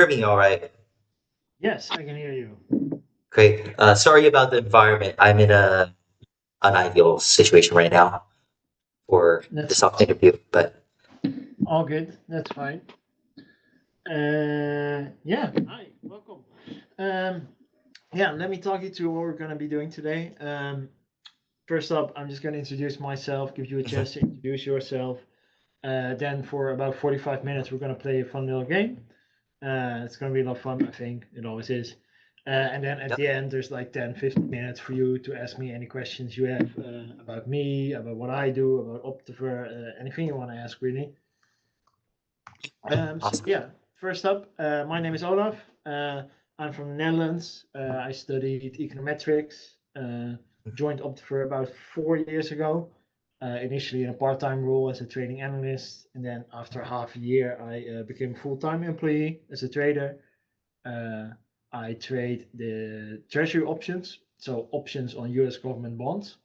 Hear me all right? Yes, I can hear you. Great. Sorry about the environment. I'm in a unideal situation right now for That's this interview, but all good. That's fine. Yeah, hi, welcome. Um, yeah, let me talk you through what we're going to be doing today. First up, I'm just going to introduce myself, give you a Mhm. chance to introduce yourself. Then, for about 45 minutes, we're going to play a fun little game. It's going to be a lot of fun, I think. It always is. And then at Yep. the end, there's like 10, 15 minutes for you to ask me any questions you have about me, about what I do, about Optiver, anything you want to ask, really. So Awesome. yeah, first up, my name is Olaf. I'm from the Netherlands. I studied econometrics. Joined Optiver about 4 years ago. Initially in a part-time role as a trading analyst, and then after half a year, I became a full-time employee as a trader. Uh, I trade the treasury options, so options on U.S. government bonds.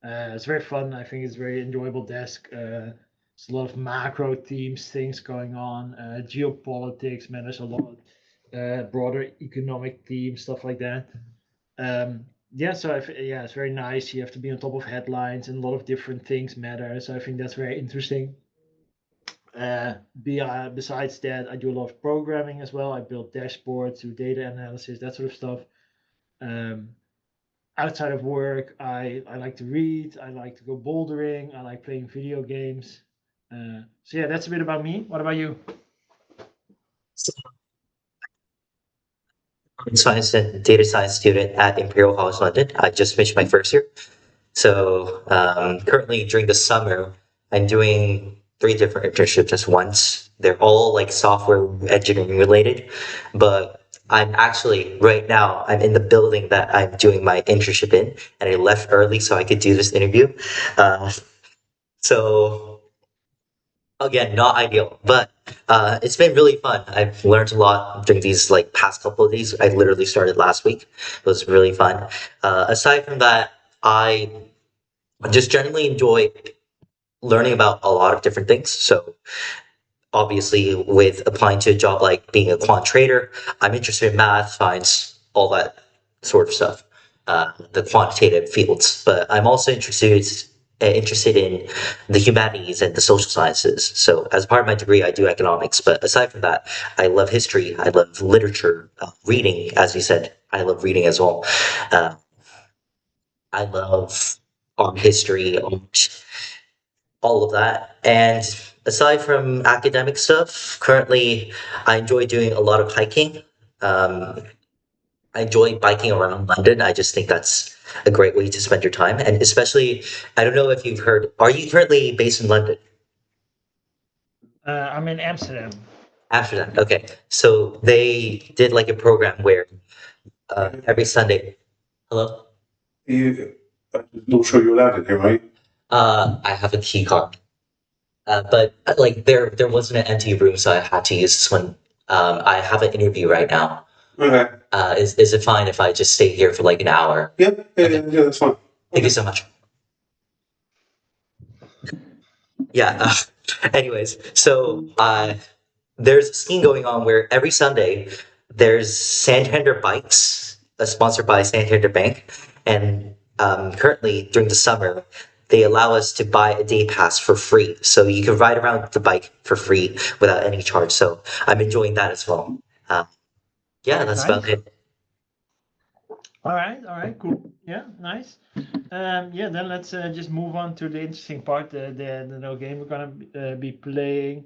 It's very fun. I think it's a very enjoyable desk. There's a lot of macro themes, things going on. Geopolitics, man, there's a lot. Broader economic themes, stuff like that. Yeah, so yeah, it's very nice. You have to be on top of headlines, and a lot of different things matter. So I think that's very interesting. Besides that, I do a lot of programming as well. I build dashboards, do data analysis, that sort of stuff. Um, Outside of work, I like to read. I like to go bouldering. I like playing video games. So yeah, that's a bit about me. What about you? So, I'm a science and data science student at Imperial College London. I just finished my first year. So currently during the summer, I'm doing three different internships at once. They're all like software engineering related, but I'm actually right now I'm in the building that I'm doing my internship in, and I left early so I could do this interview. Uh, so again, not ideal, but it's been really fun. I've learned a lot during these like past couple of days. I literally started last week. It was really fun. Aside from that, I just generally enjoy learning about a lot of different things. So obviously, with applying to a job like being a quant trader, I'm interested in math, science, all that sort of stuff, the quantitative fields. But I'm also interested in the humanities and the social sciences. So as part of my degree, I do economics. But aside from that, I love history. I love literature, reading, as you said. I love reading as well. Uh, I love art history, all of that. And aside from academic stuff, currently I enjoy doing a lot of hiking. Um, I enjoy biking around London. I just think that's a great way to spend your time. And especially, I don't know if you've heard, are you currently based in London? I'm in Amsterdam. Amsterdam. Okay. So they did like a program where every Sunday, hello? You, I'm not sure you're allowed in here, right? I have a key card. But like there wasn't an empty room, so I had to use this one. I have an interview right now. Okay. Is it fine if I just stay here for like an hour? Yep. Yeah, Okay. yeah, yeah, that's fine. Thank you Okay. so much. Yeah. Anyways, so there's a scheme going on where every Sunday there's Santander bikes, sponsored by Santander Bank, and currently during the summer they allow us to buy a day pass for free, so you can ride around the bike for free without any charge. So I'm enjoying that as well. Uh, yeah, that's about Nice. it. All right, cool. Yeah, nice. Yeah, then let's just move on to the interesting part, the little game we're gonna be playing.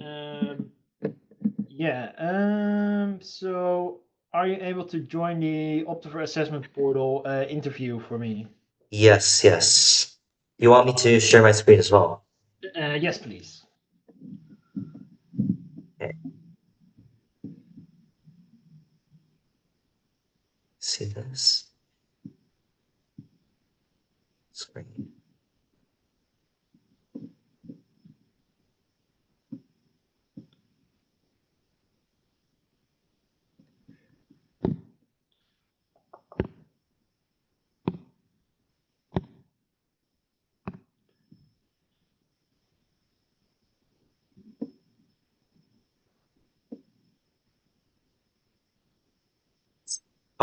Um, yeah. So, are you able to join the Optiver Assessment Portal interview for me? Yes, yes. You want me to share my screen as well? Yes, please. Okay, see this screen.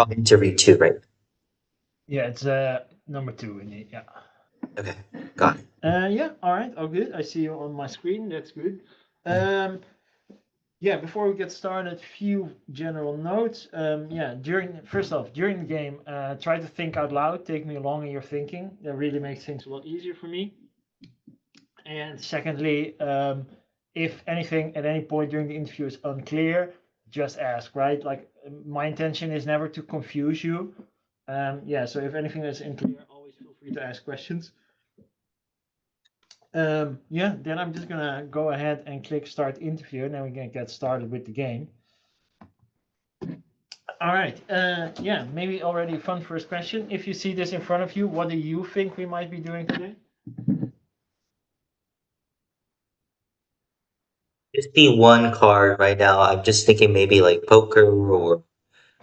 Interview two, right? Yeah, it's number 2 indeed. Yeah. Okay, got it. Yeah. All right. Oh, good. I see you on my screen. That's good. Yeah. Before we get started, few general notes. Yeah. During the game, try to think out loud. Take me along in your thinking. That really makes things a lot easier for me. And secondly, if anything at any point during the interview is unclear, just ask, right? Like my intention is never to confuse you. Yeah, so if anything is unclear, always feel free to ask questions. Yeah, then I'm just gonna go ahead and click start interview, and then we can get started with the game. All right, yeah, maybe already a fun first question. If you see this in front of you, what do you think we might be doing today? Just the one card right now. I'm just thinking maybe like poker or,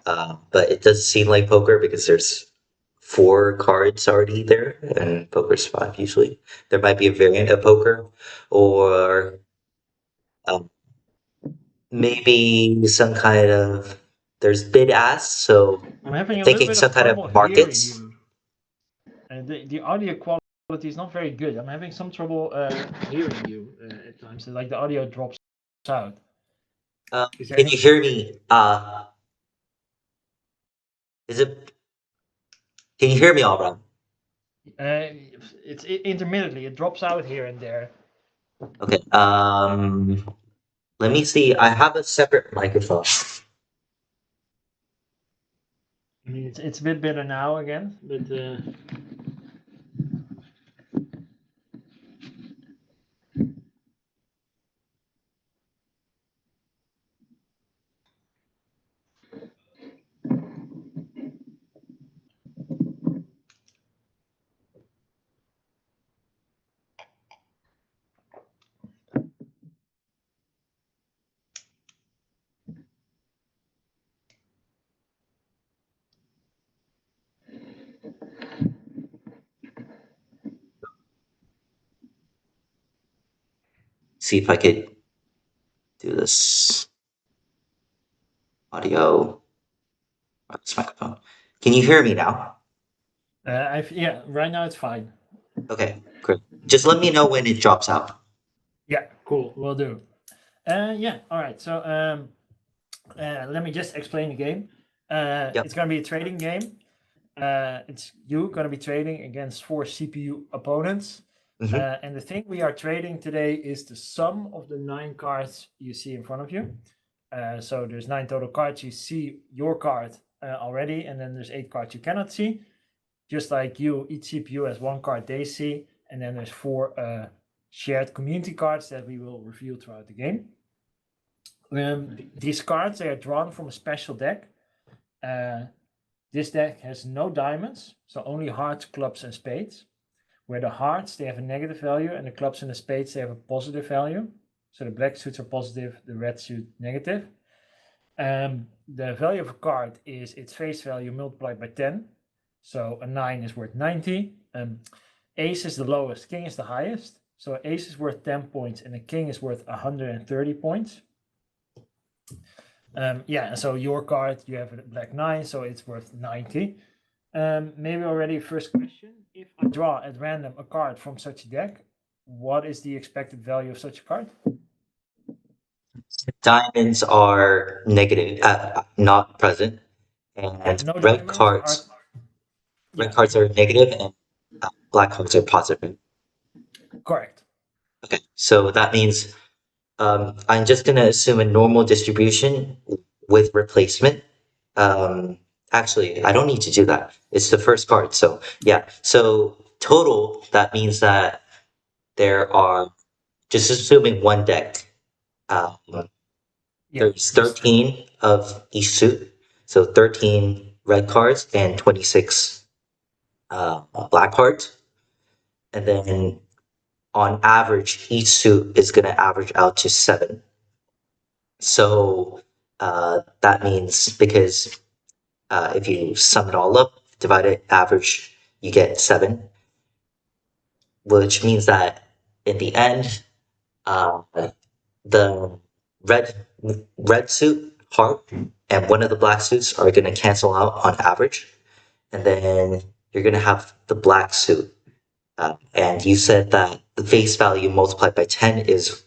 but it does seem like poker because there's four cards already there, and poker's five usually. There might be a variant of poker, or um, maybe some kind of there's bid ask. So I'm having I'm a little thinking bit some of kind trouble of hearing markets. you. The audio quality is not very good. I'm having some trouble hearing you at times. Like the audio drops out. Is there Can any? you hear me? Is it? Can you hear me all right? It's intermittently. It drops out here and there. Okay. Let me see. I have a separate microphone. I mean, it's a bit better now again, but See if I could do this audio on this microphone. Can you hear me now? yeah, right now it's fine. Okay, great. Just let me know when it drops out. Yeah, cool. Will do. Yeah, all right. So let me just explain the game. Yep. It's gonna be a trading game. It's you gonna be trading against 4 CPU opponents. Hmm. And the thing we are trading today is the sum of the 9 cards you see in front of you. So there's 9 total cards. You see your card already, and then there's 8 cards you cannot see. Just like you, each CPU has 1 card they see, and then there's 4 shared community cards that we will reveal throughout the game. These cards, they are drawn from a special deck. This deck has no diamonds, so only hearts, clubs, and spades. Where the hearts, they have a negative value, and the clubs and the spades, they have a positive value. So the black suits are positive, the red suit negative. The value of a card is its face value multiplied by 10. So a 9 is worth 90. Ace is the lowest, king is the highest. So ace is worth 10 points, and a king is worth 130 points. Yeah, so your card, you have a black 9, so it's worth 90. Maybe already first question. If I draw at random a card from such a deck, what is the expected value of such a card? Diamonds are negative, not present, Yeah, and no diamonds are. red Yeah, cards are negative, and black cards are positive. correct. Okay, so that means I'm just gonna assume a normal distribution with replacement. Actually, I don't need to do that. It's the first card. So yeah. So total, that means that there are, just assuming one deck, um, Yeah, there's 13 of each suit. So 13 red cards and 26 black cards. And then on average, each suit is gonna average out to 7. So that means because if you sum it all up, divide it, average, you get 7, which means that in the end, uh, the red red suit heart and one of the black suits are going to cancel out on average, and then you're going to have the black suit. And you said that the face value multiplied by 10 is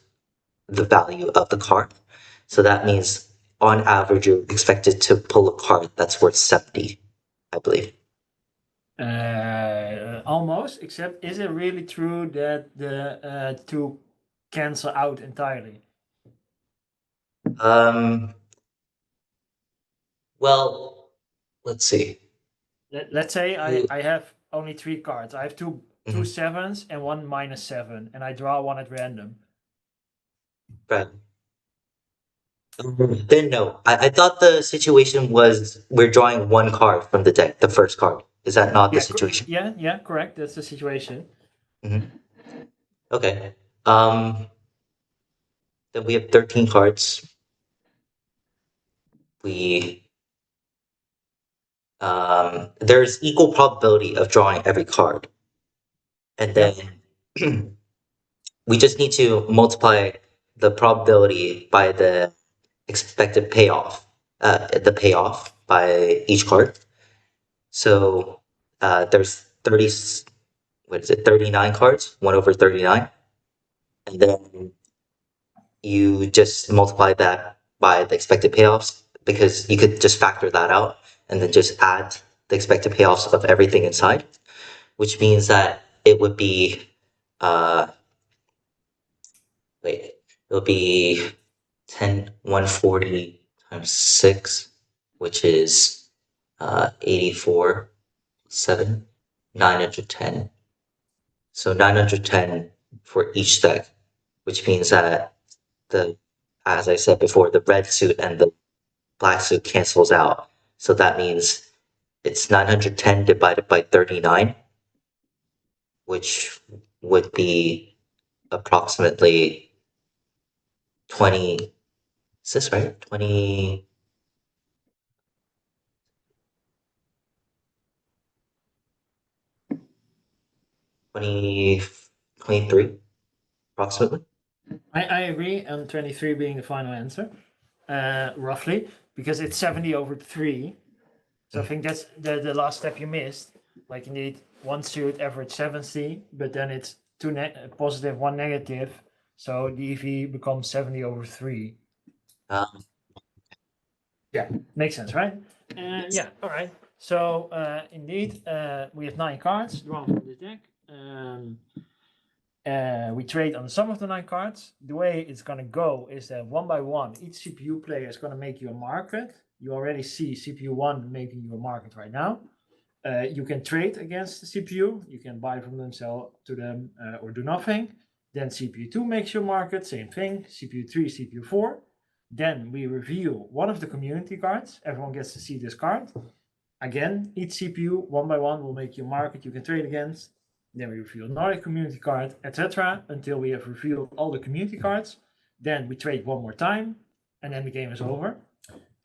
the value of the card. So that means on average, you're expected to pull a card that's worth 70, I believe. Almost, except is it really true that the two cancel out entirely? Well, let's see. Let's say I have only 3 cards. I have two Mhm. sevens and one -7, and I draw one at random. Right. Then no, I thought the situation was we're drawing one card from the deck, the first card. Is that not the situation? Yeah, correct. That's the situation. Okay. Then we have 13 cards. We there's equal probability of drawing every card, and then we just need to multiply the probability by the expected payoff, the payoff by each card. So there's 30, what is it, 39 cards, 1 over 39. And then you just multiply that by the expected payoffs because you could just factor that out and then just add the expected payoffs of everything inside, which means that it would be, it would be 140 times 6, which is 84, 7, 910. So 910 for each deck, which means that as I said before, the red suit and the black suit cancels out. So that means it's 910 divided by 39, which would be approximately 20. Is this right? 20. 23, approximately. I agree on 23 being the final answer, roughly, because it's 70 over 3. So I think that's the last step you missed. Like indeed, one suit average 70, but then it's 2 positive, 1 negative. So the EV becomes 70 over 3. Yeah, makes sense, right? Yeah, all right. So indeed, we have 9 cards drawn from this deck. We trade on the sum of the 9 cards. The way it's going to go is that one by one, each CPU player is going to make you a market. You already see CPU 1 making you a market right now. You can trade against the CPU. You can buy from them, sell to them, or do nothing. Then CPU 2 makes you a market, same thing. CPU 3, CPU 4. Then we reveal one of the community cards. Everyone gets to see this card. Again, each CPU, one by one, will make you a market you can trade against. Then we reveal another community card, etc. until we have revealed all the community cards. Then we trade one more time, and then the game is over.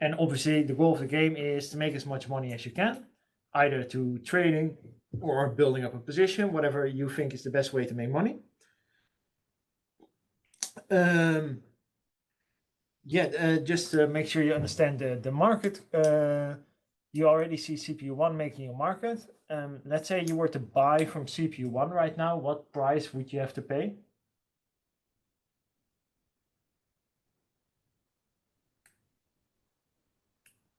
And obviously, the goal of the game is to make as much money as you can, either to trading or building up a position, whatever you think is the best way to make money. Just to make sure you understand the market. You already see CPU 1 making a market. Let's say you were to buy from CPU 1 right now, what price would you have to pay?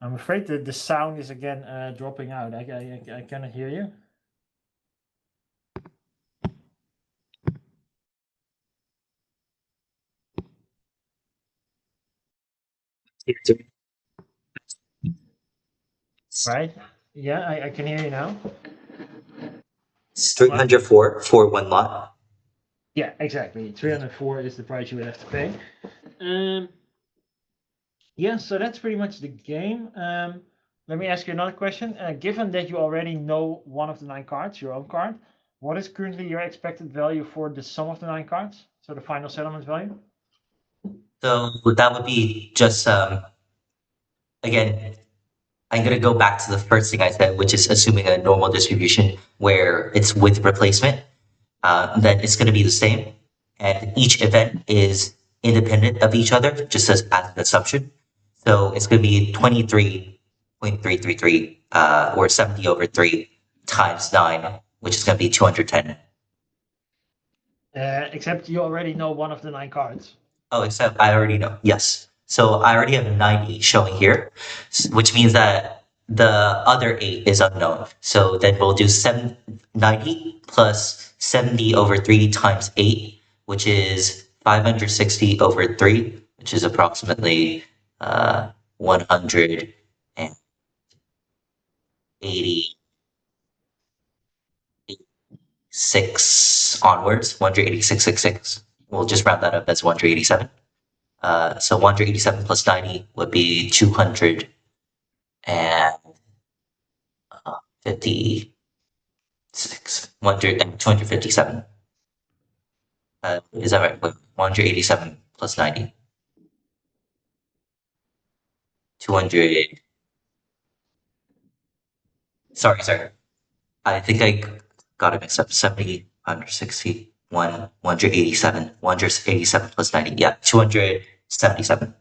I'm afraid that the sound is again dropping out. I cannot hear you. Right? Yeah, I can hear you now. It's 304 for one lot. Yeah, exactly. 304 is the price you would have to pay. Yeah, so that's pretty much the game. Let me ask you another question. Given that you already know one of the 9 cards, your own card, what is currently your expected value for the sum of the 9 cards? So the final settlement value? So that would be just, again, I'm going to go back to the first thing I said, which is assuming a normal distribution where it's with replacement, then it's going to be the same. And each event is independent of each other, just as an assumption. So it's going to be 23.333, or 70 over 3 times 9, which is going to be 210. Except you already know one of the 9 cards. Oh, except I already know. Yes. So I already have 90 showing here, which means that the other 8 is unknown. So then we'll do 90 plus 70 over 3 times 8, which is 560 over 3, which is approximately 186 onwards, 186.66. We'll just round that up as 187. So 187 plus 90 would be 256, 257. Is that right? Wait, 187 plus 90. 200. Sorry. I think I got it mixed up. 70, 160, 187. 187 plus 90. Yeah, 277.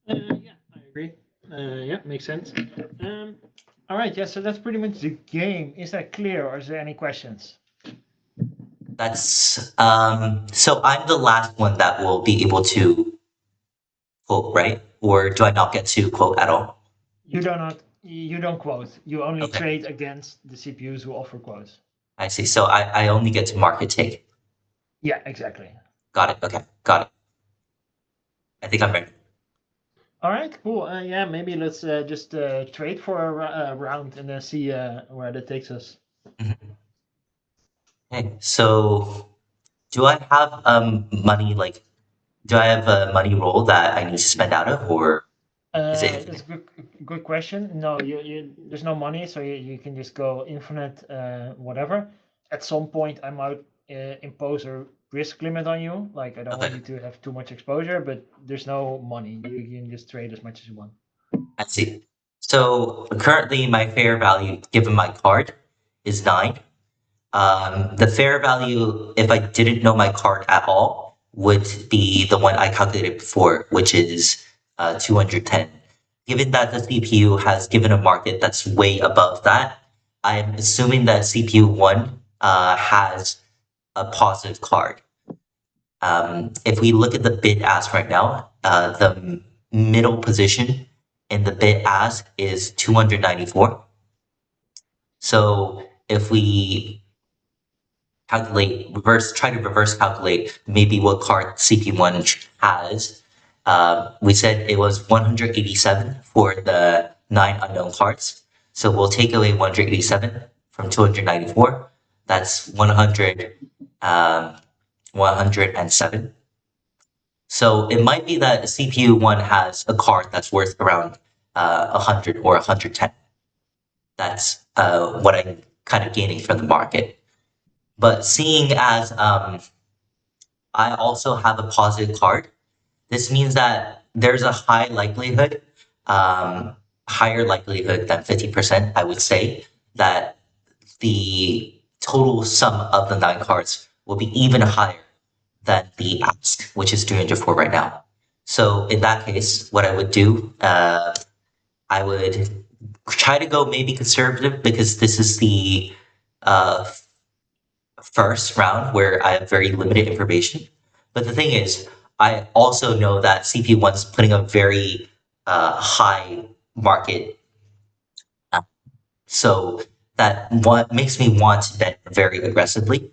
Yeah, I agree. Yeah, makes sense. All right, yeah, so that's pretty much the game. Is that clear, or is there any questions? That's so I'm the last one that will be able to quote, right? Or do I not get to quote at all? You don't quote. You only Okay. trade against the CPUs who offer quotes. I see. So I only get to market take. Yeah, exactly. Got it. Okay. Got it. I think I'm ready. All right, cool. Yeah, maybe let's just trade for a round and then see where that takes us. Okay. So do I have money, like do I have a money roll that I need to spend out of, or is it That's infinite? a good question. No, there's no money, so you can just go infinite, whatever. At some point, I might impose a risk limit on you. Like, I don't want Okay. you to have too much exposure, but there's no money. You can just trade as much as you want. I see. So currently my fair value given my card is 9. The fair value, if I didn't know my card at all, would be the one I calculated before, which is 210. Given that the CPU has given a market that's way above that, I'm assuming that CPU 1 has a positive card. If we look at the bid ask right now, the middle position in the bid ask is 294. So if we try to reverse calculate maybe what card CP1 has. We said it was 187 for the 9 unknown cards. So we'll take away 187 from 294. That's 107. So it might be that CPU 1 has a card that's worth around 100 or 110. That's what I'm kind of gaining from the market. But seeing as I also have a positive card, this means that there's a higher likelihood than 50%, I would say, that the total sum of the 9 cards will be even higher than the ask, which is 304 right now. So in that case, what I would do, I would try to go maybe conservative because this is the uh, first round where I have very limited information. But the thing is, I also know that CP1 is putting a very high market. uh, So that what makes me want to bet very aggressively.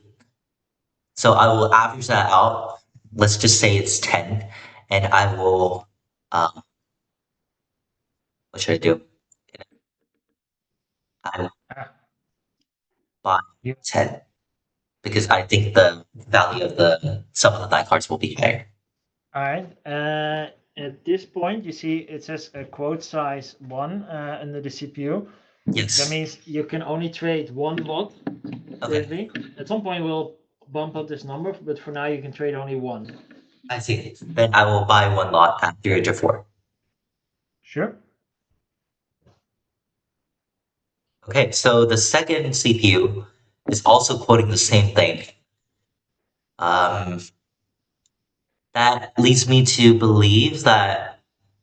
So I will average that out. Let's just say it's 10. And I will, what should I do? I will Ah, buy yeah. 10 because I think the value of the some of the 9 cards will be higher. All right. At this point, you see it says a quote size 1 under the CPU. That Yes. means you can only trade 1 lot Okay. currently. At some point, we'll bump up this number, but for now, you can trade only 1. I see. Then I will buy 1 lot at 304. Sure. Okay, so the second CPU is also quoting the same thing. Um, that leads me to believe that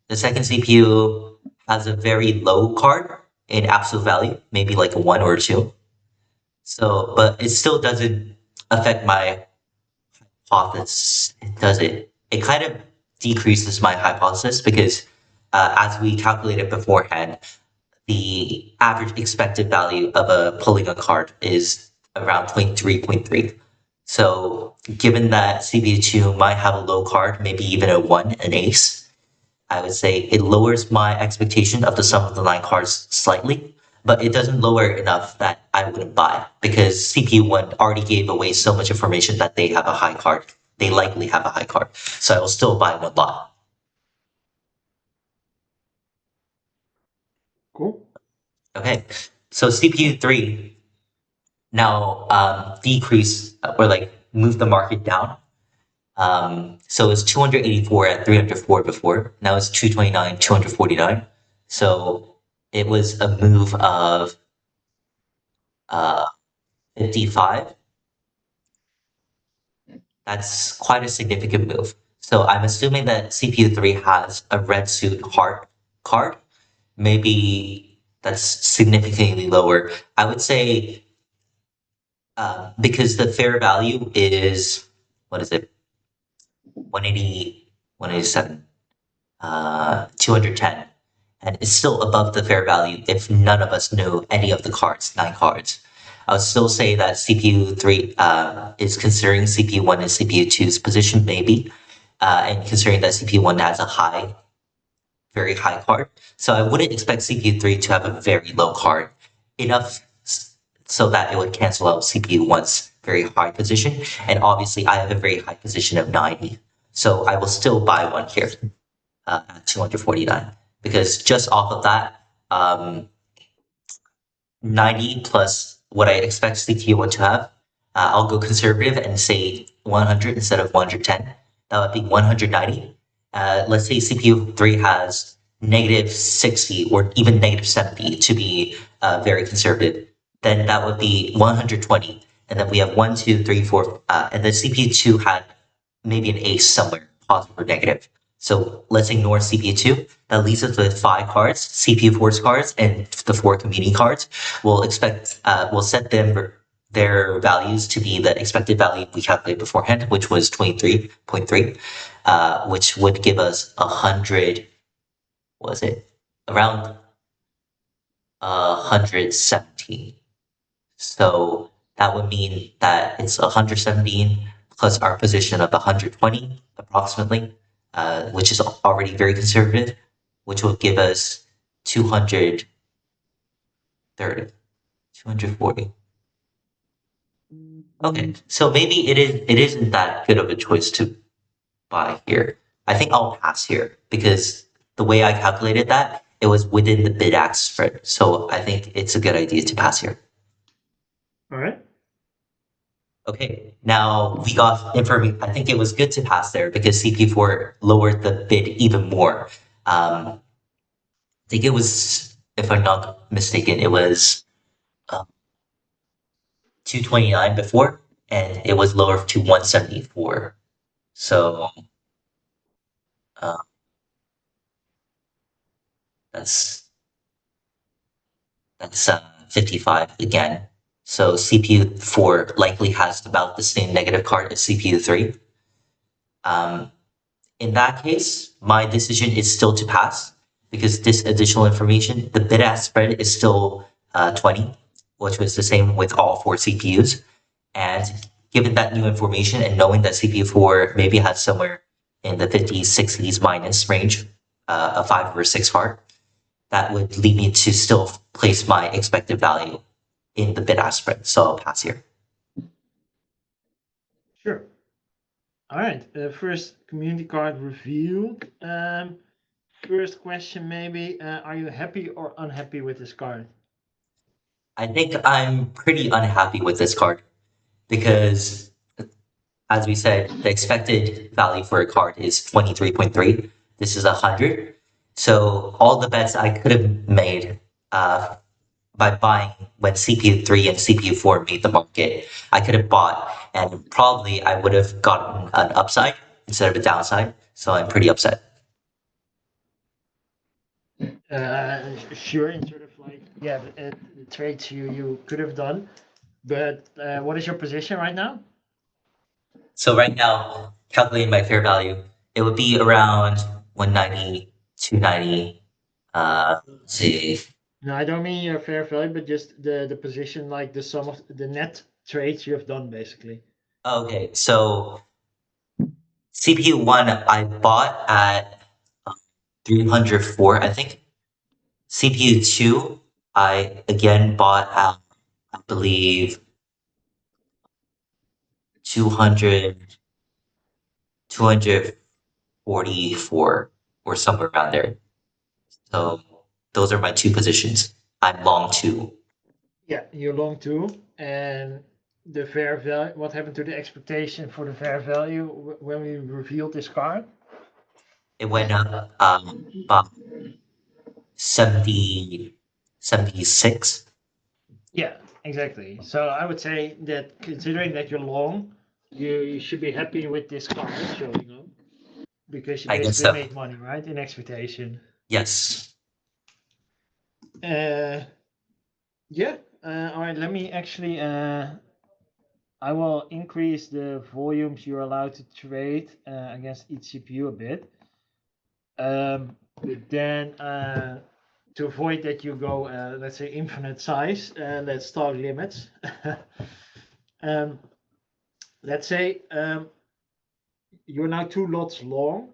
The second CPU has a very low card in absolute value, maybe like a 1 or a 2. So, but it still doesn't affect my hypothesis, does it? It kind of decreases my hypothesis because as we calculated beforehand, the average expected value of a polygon card is around 0.3. So given that CPU2 might have a low card, maybe even a 1, an ace, I would say it lowers my expectation of the sum of the line cards slightly, but it doesn't lower enough that I wouldn't buy because CPU1 already gave away so much information that they have a high card. They likely have a high card. So I will still buy one lot. Cool. Okay. So CPU3 now decrease or like move the market down. So it's 284 at 304 before. Now it's 229, 249. So it was a move of 55. That's quite a significant move. So I'm assuming that CPU3 has a red suit heart card. Maybe that's significantly lower. I would say because the fair value is, what is it? 180, 187, 210. And it's still above the fair value if none of us knew any of the cards, 9 cards. I would still say that CPU3 is considering CPU1 and CPU2's position, maybe, and considering that CPU1 has a high, very high card. So I wouldn't expect CPU3 to have a very low card, enough so that it would cancel out CPU1's very high position. And obviously, I have a very high position of 90. So I will still buy one here at 249 because just off of that, 90 plus what I expect CPU1 to have, I'll go conservative and say 100 instead of 110. That would be 190. Let's say CPU3 has negative 60 or even negative 70 to be very conservative. Then that would be 120. And then we have 1, 2, 3, 4. And then CPU2 had maybe an ace somewhere, positive or negative. So let's ignore CPU2. That leaves us with 5 cards, CPU4's cards, and the 4 community cards. We'll set them their values to be the expected value we calculated beforehand, which was 23.3, which would give us 100. Was it around 117? So that would mean that it's 117 plus our position of 120 approximately, which is already very conservative, which will give us 230, 240. Okay, so maybe it isn't that good of a choice to buy here. I think I'll pass here because the way I calculated that, it was within the bid-ask spread. So I think it's a good idea to pass here. All right. Okay, now we got information. I think it was good to pass there because CP4 lowered the bid even more. I think it was, if I'm not mistaken, it was 229 before, and it was lowered to 174. So uh, that's 55 again. So CPU4 likely has about the same negative card as CPU3. In that case, my decision is still to pass because this additional information, the bid-ask spread is still 20, which was the same with all 4 CPUs. And given that new information and knowing that CPU4 maybe has somewhere in the 50s, 60s minus range, a 5 or 6 card, that would lead me to still place my expected value in the bid-ask spread. So I'll pass here. Sure. All right. First community card review. First question, maybe. Are you happy or unhappy with this card? I think I'm pretty unhappy with this card because, as we said, the expected value for a card is 23.3. This is 100. So all the bets I could have made by buying when CPU3 and CPU4 made the market, I could have bought and probably I would have gotten an upside instead of a downside. So I'm pretty upset. Sure, in sort of like, yeah, the trades you could have done. But what is your position right now? So right now, calculating my fair value, it would be around 190, 290. Let's see. No, I don't mean your fair value, but just the position, like the sum of the net trades you have done, basically. Okay, so CPU one I bought at 304, I think. CPU two I again bought at, I believe, 200, 244 or somewhere around there. So those are my two positions. I'm long two. Yeah, you're long too, and the fair value. What happened to the expectation for the fair value when we revealed this card? It went up about 70, 76. Yeah, exactly. So I would say that considering that you're long, you should be happy with this card showing up because you I guess basically so. made money, right? In expectation. Yes. Uh, yeah. All right. Let me actually. I will increase the volumes you're allowed to trade against each CPU a bit. But then to avoid that you go, let's say, infinite size, let's start limits. um, let's say you're now two lots long.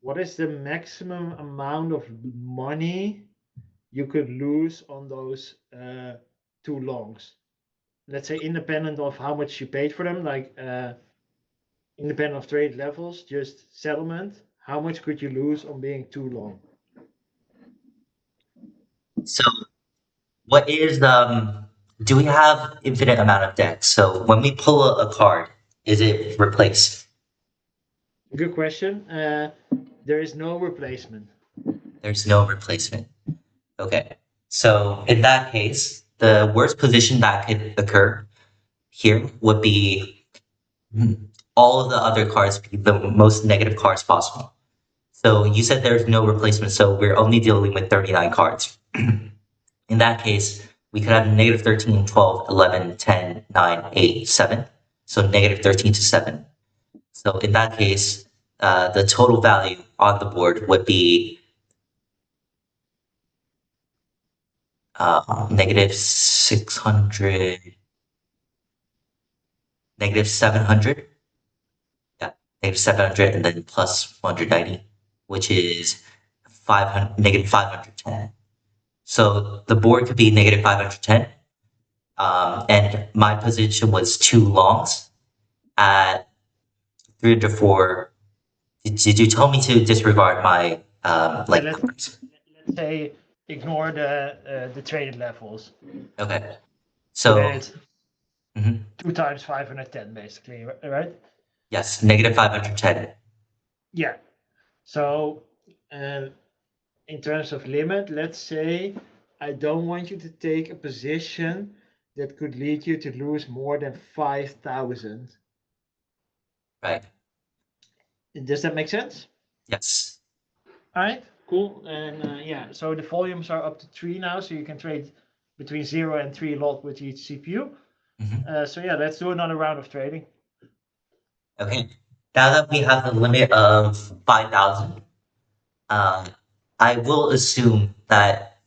What is the maximum amount of money you could lose on those two longs? Let's say independent of how much you paid for them, like independent of trade levels, just settlement. How much could you lose on being too long? So what is do we have infinite amount of decks? So when we pull a card, is it replaced? Good question. There is no replacement. There's no replacement. Okay. So in that case, the worst position that could occur here would be all of the other cards be the most negative cards possible. So you said there's no replacement, so we're only dealing with 39 cards. In that case, we could have negative 13, 12, 11, 10, 9, 8, 7. So negative 13 to 7. So in that case, the total value on the board would be negative 600, negative 700. Yeah, negative 700 and then plus 190, which is 500, negative 510. So the board could be negative 510. And my position was two longs at 304. Did you tell me to disregard my Yeah, like numbers? let's say ignore the traded levels. Okay. So then So it's mhm, 2 times 510 basically, right? yes, negative 510. Yeah. So in terms of limit, let's say I don't want you to take a position that could lead you to lose more than 5,000. Right. Does that make sense? Yes. All right, cool. And yeah, so the volumes are up to 3 now, so you can trade between 0 and 3 lot with each CPU. So yeah, let's do another round of trading. Okay. Now that we have the limit of 5,000, um, I will assume that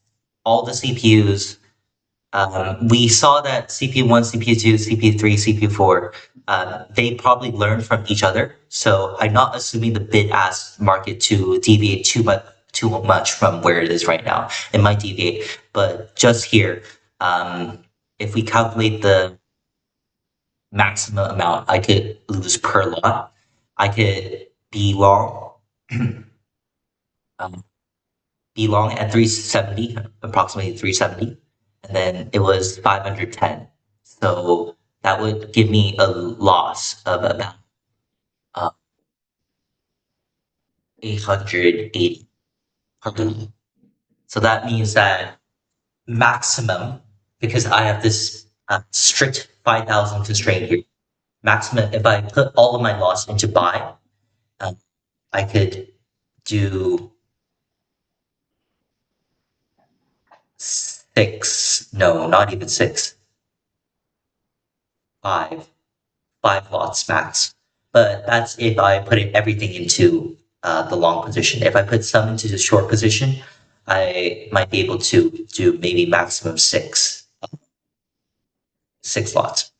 all the CPUs, we saw that CPU1, CPU2, CPU3, CPU4, they probably learned from each other. So I'm not assuming the bid-ask market to deviate too much from where it is right now. It might deviate, but just here, if we calculate the maximum amount I could lose per lot, I could be long, um, be long at 370, approximately 370, and then it was 510. So that would give me a loss of about uh, 880 per lot. So that means that maximum, because I have this strict 5,000 constraint here, maximum, if I put all of my loss into buy, um, I could do 6. No, not even 6. 5. 5 lots max. But that's if I put everything into the long position. If I put some into the short position, I might be able to do maybe maximum 6 lots.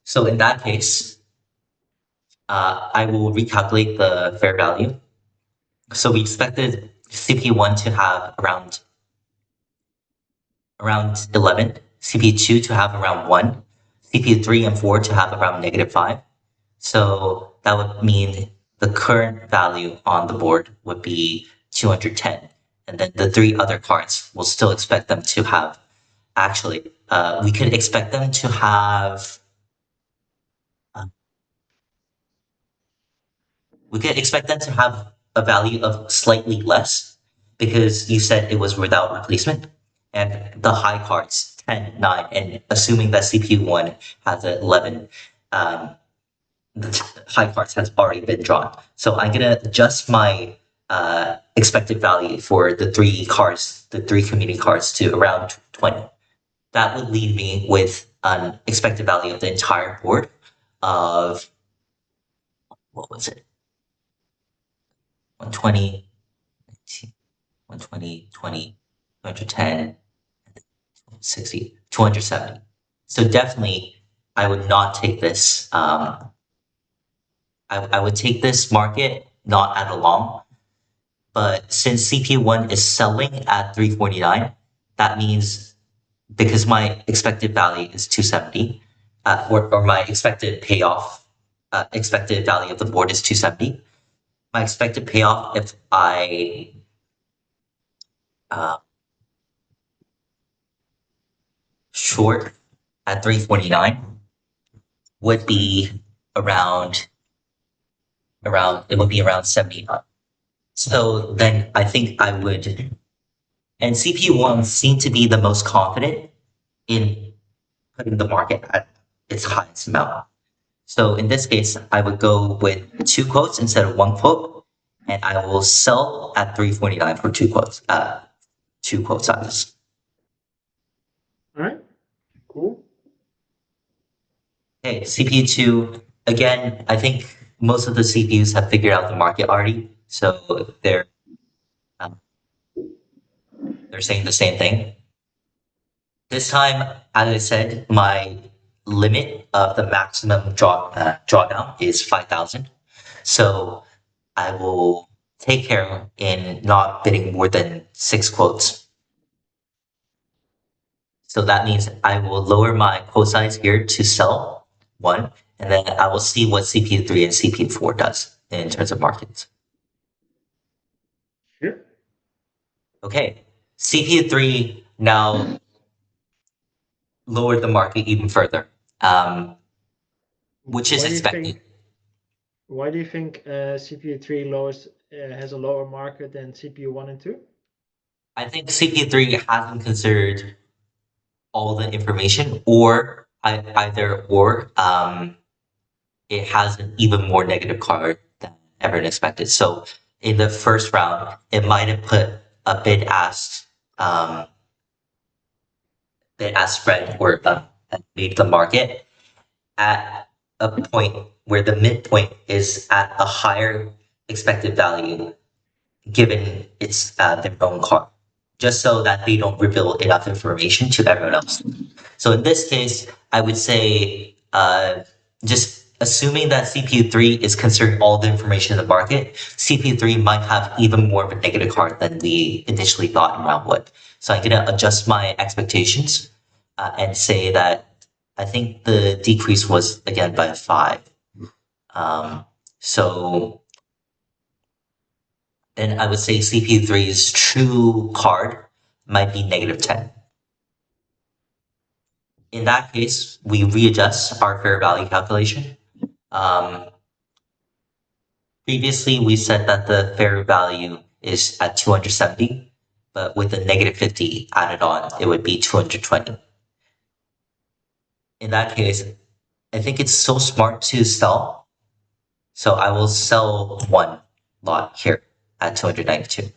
So in that case, I will recalculate the fair value. So we expected CP1 to have around 11, CP2 to have around 1, CP3 and 4 to have around -5. So that would mean the current value on the board would be 210. And then the 3 other cards, we'll still expect them to have, actually, we could expect them to have, we could expect them to have a value of slightly less because you said it was without replacement. And the high cards, 10, 9, and assuming that CPU1 has an 11, the high cards has already been drawn. So I'm going to adjust my expected value for the 3 cards, the 3 community cards to around 20. That would leave me with an expected value of the entire board of, what was it? 120, 120, 20, 210, 60, 270. So definitely, I would not take this. I would take this market not at a long, but since CP1 is selling at 349, that means because my expected value is 270, or my expected payoff, expected value of the board is 270. My expected payoff if I short at 349 would be around it would be around 79. So then I think I would, and CP1 seemed to be the most confident in putting the market at its highest amount. So in this case, I would go with 2 quotes instead of 1 quote, and I will sell at 349 for 2 quotes, 2 quote sizes. All right, cool. Okay, CPU2, again, I think most of the CPUs have figured out the market already, so they're saying the same thing. This time, as I said, my limit of the maximum drawdown is 5,000. So I will take care in not bidding more than 6 quotes. So that means I will lower my quote size here to sell 1, and then I will see what CPU3 and CPU4 does in terms of markets. Sure. Okay, CPU3 now lowered the market even further, which is expected. Why do you think CPU3 has a lower market than CPU1 and 2? I think CPU3 hasn't considered all the information, or either or it has an even more negative card than ever expected. So in the first round, it might have put a bid-ask spread or made the market at a point where the midpoint is at a higher expected value given it's their own card, just so that they don't reveal enough information to everyone else. So in this case, I would say just assuming that CPU3 is considering all the information in the market, CPU3 might have even more of a negative card than we initially thought in round 1. So I'm going to adjust my expectations and say that I think the decrease was, again, by 5. So then I would say CPU3's true card might be -10. In that case, we readjust our fair value calculation. Previously, we said that the fair value is at 270, but with the -50 added on, it would be 220. In that case, I think it's so smart to sell, so I will sell 1 lot here at 292.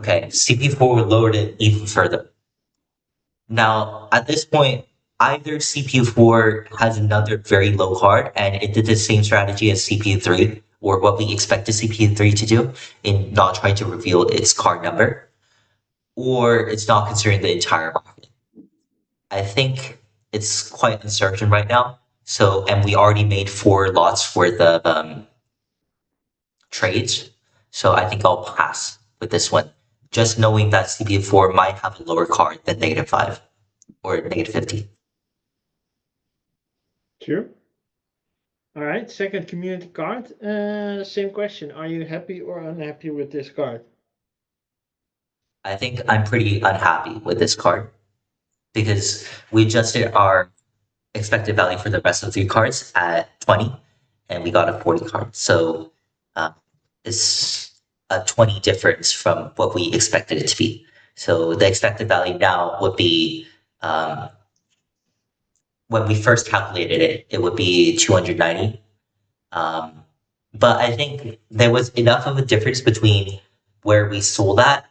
Okay, CPU4 lowered it even further. Now, at this point, either CPU4 has another very low card and it did the same strategy as CPU3, or what we expect the CPU3 to do in not trying to reveal its card number, or it's not considering the entire market. I think it's quite uncertain right now. So, and we already made 4 lots for the trades. So I think I'll pass with this one. Just knowing that CPU4 might have a lower card than -5 or -50. Sure. All right. Second community card. Same question. Are you happy or unhappy with this card? I think I'm pretty unhappy with this card because we adjusted our expected value for the rest of the 3 cards at 20 and we got a 40 card. So uh, it's a 20 difference from what we expected it to be. So the expected value now would be when we first calculated it, it would be 290. Um, but I think there was enough of a difference between where we sold at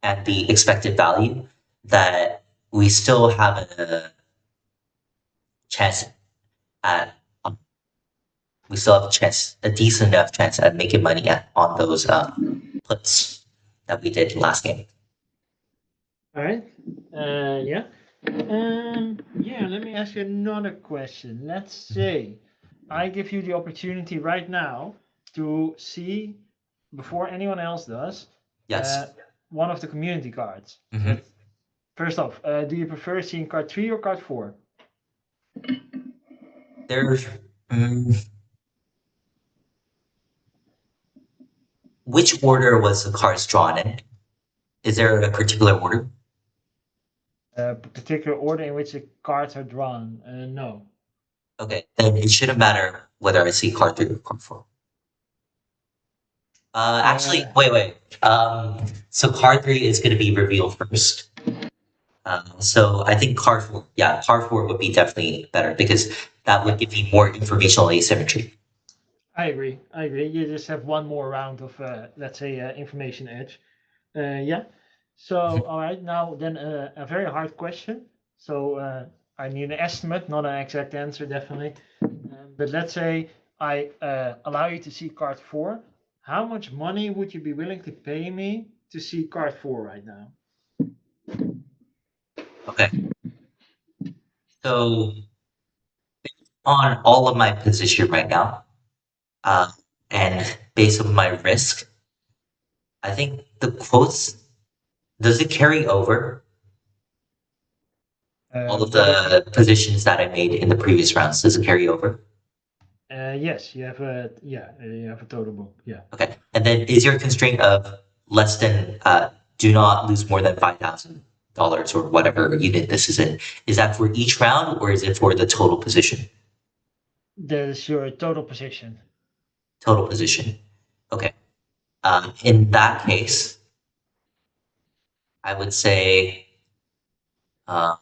and the expected value that we still have a chance at we still have a chance, a decent enough chance at making money on those puts that we did last game. All right. Yeah. Yeah. Let me ask you another question. Let's say I give you the opportunity right now to see before anyone else does. Yes. One of the community cards. Mhm. First off, do you prefer seeing card 3 or card 4? There's which order was the cards drawn in? Is there a particular order? Particular order in which the cards are drawn? No. Okay, then it shouldn't matter whether I see card 3 or card 4. Actually, wait. So card 3 is going to be revealed first. So I think card 4, yeah, card 4 would be definitely better because that would give you more informational asymmetry. I agree. You just have one more round of, let's say, information edge. Yeah. So, all right. Now, then a very hard question. So I need an estimate, not an exact answer, definitely. But let's say I allow you to see card 4. How much money would you be willing to pay me to see card 4 right now? Okay. So on all of my position right now, uh, and based on my risk, I think the quotes, does it carry over all of the positions that I made in the previous rounds? Does it carry over? Yes, you have a total book. Yeah. Okay. And then is your constraint of less than do not lose more than $5,000 or whatever unit this is in? Is that for each round or is it for the total position? That is your total position. Total position. Okay. In that case, I would say uh,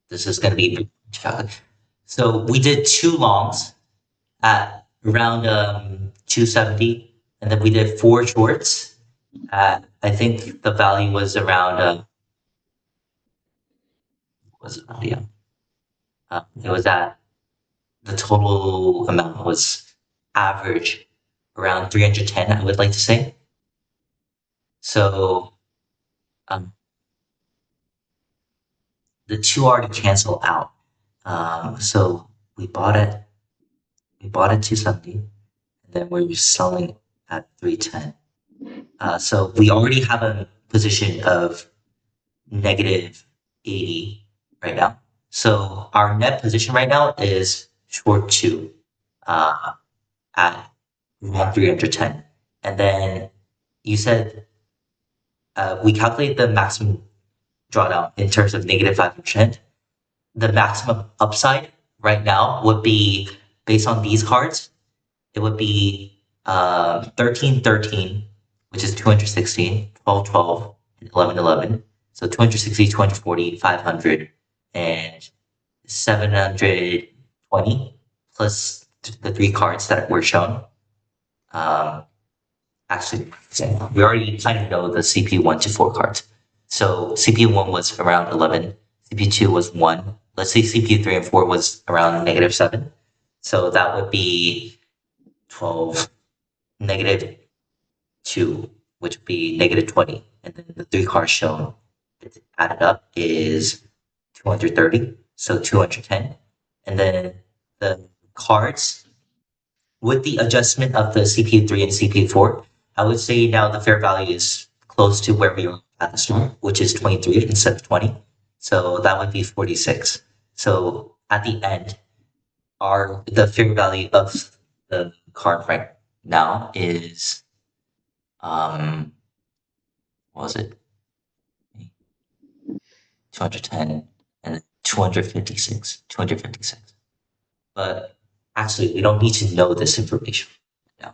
this is going to be so we did 2 longs at around 270, and then we did 4 shorts. I think the value was around was it yeah. It was at the total amount was average around 310. I would like to say. So um, the two already cancel out. So we bought it. We bought at 270, and then we're selling at 310. So we already have a position of -80 right now. So our net position right now is short 2 at around 310. And then you said we calculate the maximum drawdown in terms of -5%. The maximum upside right now would be based on these cards. It would be 1313, which is 216, 1212, and 1111. So 260, 240, 500, and 720 plus the 3 cards that were shown. actually, we already kind of know the CPU 1 to 4 cards. So CPU 1 was around 11, CPU 2 was 1. Let's say CPU 3 and 4 was around -7. So that would be 12, -2, which would be -20. And then the 3 cards shown added up is 230, so 210. And then the cards with the adjustment of the CPU 3 and CPU 4, I would say now the fair value is close to where we were at the start, which is 23 instead of 20. So that would be 46. So at the end, the fair value of the card right now is what was it? 210 and 256. 256. But actually, we don't need to know this information. Yeah.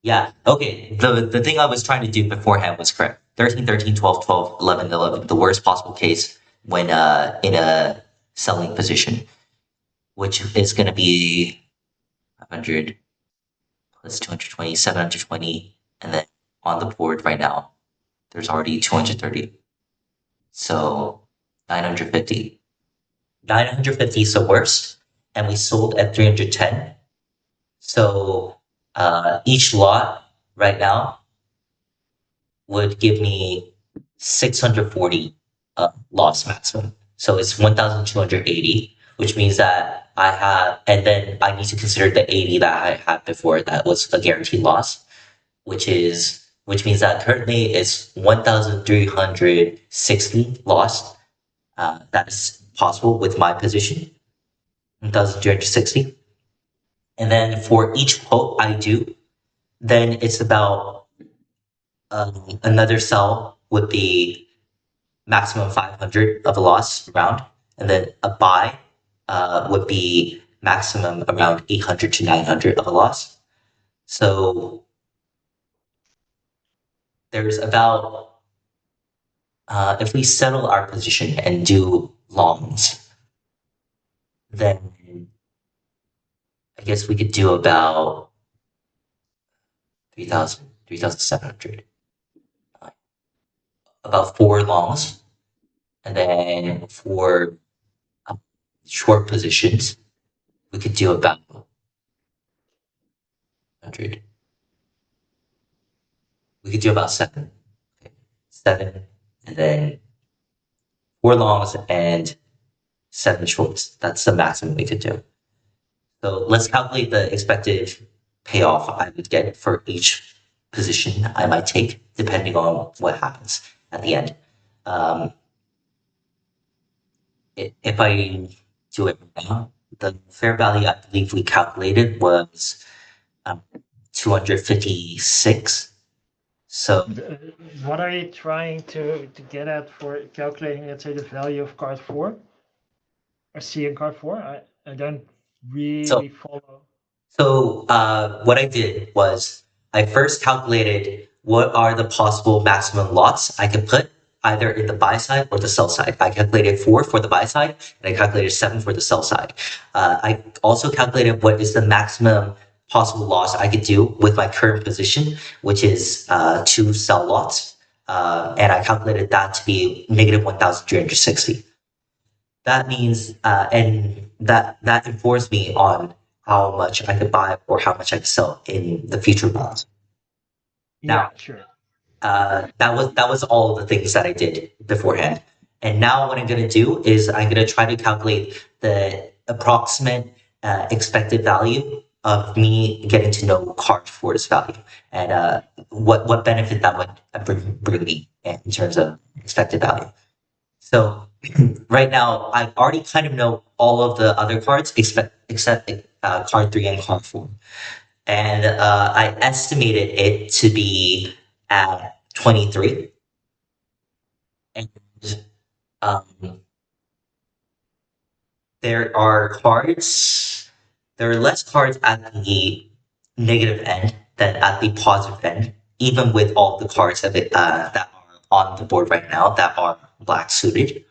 Yeah. Okay. The thing I was trying to do beforehand was correct. 13, 13, 12, 12, 11, 11. The worst possible case when in a selling position, which is going to be 500 plus 220, 720. And then on the board right now, there's already 230. So 950. 950 is the worst. And we sold at 310. So each lot right now would give me 640 loss maximum. So it's 1,280, which means that I have, and then I need to consider the 80 that I had before that was a guaranteed loss, which means that currently it's 1,360 loss. That is possible with my position, 1,360. And then for each quote I do, then it's about another sell would be maximum 500 of a loss round, and then a buy would be maximum around 800 to 900 of a loss. So there's about if we settle our position and do longs, then I guess we could do about 3,000, 3,700, about 4 longs, and then for short positions, we could do about 100. We could do about 7. Okay. 7, and then 4 longs and 7 shorts. That's the maximum we could do. So let's calculate the expected payoff I would get for each position I might take, depending on what happens at the end. If I do it now, the fair value I believe we calculated was 256. So What are you trying to get at for calculating, let's say, the value of card 4? Or C in card 4? I don't really follow. So what I did was I first calculated what are the possible maximum lots I could put either in the buy side or the sell side. I calculated 4 for the buy side and I calculated 7 for the sell side. I also calculated what is the maximum possible loss I could do with my current position, which is 2 sell lots. And I calculated that to be negative 1,360. That means, and that informs me on how much I could buy or how much I could sell in the future bonds. Now, Yeah, sure. that was all the things that I did beforehand. And now what I'm going to do is I'm going to try to calculate the approximate expected value of me getting to know card for its value and what benefit that would bring me in terms of expected value. So right now, I already kind of know all of the other cards except card 3 and card 4. And I estimated it to be at 23. And um, there are less cards at the negative end than at the positive end, even with all the cards that are on the board right now that are black suited.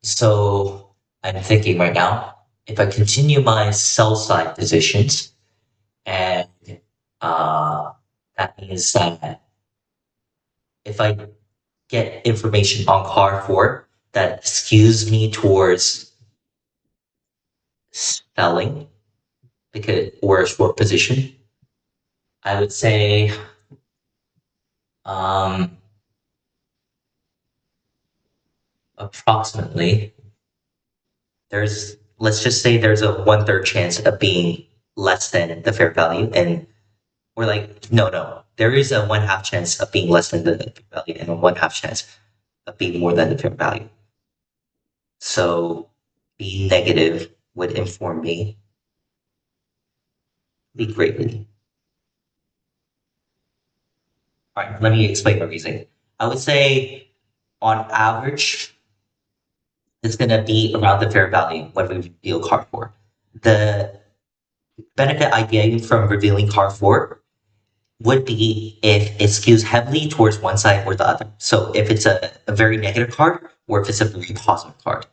So I'm thinking right now, if I continue my sell side positions and that That means that if I get information on Carrefour that skews me towards selling because or a short position, I would say um, approximately there's let's just say there's a 1/3 chance of being less than the fair value, and or like no, there is a 1/2 chance of being less than the fair value and a 1/2 chance of being more than the fair value. So being negative would inform me greatly. All right, let me explain my reasoning. I would say on average, it's going to be around the fair value when we reveal Carrefour. The benefit I gain from revealing Carrefour would be if it skews heavily towards one side or the other. So if it's a very negative card or if it's a very positive card.